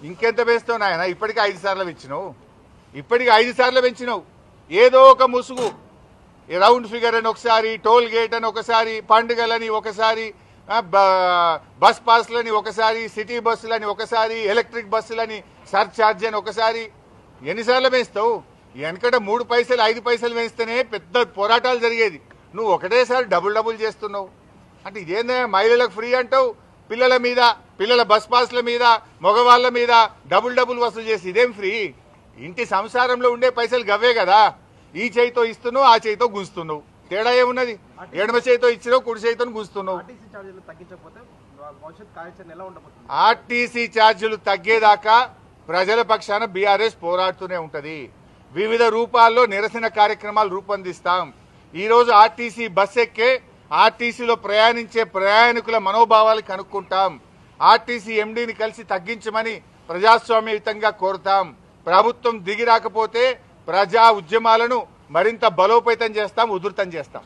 ఇంకెంత వేస్తావు నాయన? ఇప్పటికీ 5 సార్లు పెంచినావు, ఇప్పటికి 5 సార్లు పెంచినావు. ఏదో ఒక ముసుగు, రౌండ్ ఫిగర్ అని ఒకసారి, టోల్ గేట్ అని ఒకసారి, పండుగలని ఒకసారి, బస్ పాస్లని ఒకసారి, సిటీ బస్సులని ఒకసారి, ఎలక్ట్రిక్ బస్సులని సర్ఛార్జ్ అని ఒకసారి. ఎన్నిసార్లు వేస్తావు? వెనకట 3 పైసలు 5 పైసలు వేస్తేనే పెద్ద పోరాటాలు జరిగేది. నువ్వు ఒకటేసారి డబుల్ చేస్తున్నావు అంటే ఇదేందా? మహిళలకు ఫ్రీ అంటావు, పిల్లల మీద, పిల్లల బస్ పాస్ల మీద, మగవాళ్ళ మీద డబుల్ వసూలు చేసి ఇదేం ఫ్రీ? ఇంటి సంసారంలో ఉండే పైసలు గవ్వే కదా. ఈ చేయితో ఇస్తున్నావు, ఆ చేయితో గుంజుతున్నావు. తేడా ఏమున్నది? ఎడమ చేయితో ఇచ్చినావు, కుడి చేయితో గుంజుతున్నావు. ఆర్టీసీ ఛార్జీలు తగ్గేదాకా ప్రజల పక్షాన బీఆర్ఎస్ పోరాడుతూనే ఉంటది. వివిధ రూపాల్లో నిరసన కార్యక్రమాలు రూపొందిస్తాం. ఈరోజు ఆర్టీసీ బస్ ఎక్కే, ఆర్టీసీలో ప్రయాణించే ప్రయాణికుల మనోభావాలు కనుక్కుంటాం. ఆర్టీసీ ఎండీని కలిసి తగ్గించమని ప్రజాస్వామ్యయుతంగా కోరుతాం. ప్రభుత్వం దిగి రాకపోతే ప్రజా ఉద్యమాలను మరింత బలోపేతం చేస్తాం, ఉధృతం చేస్తాం.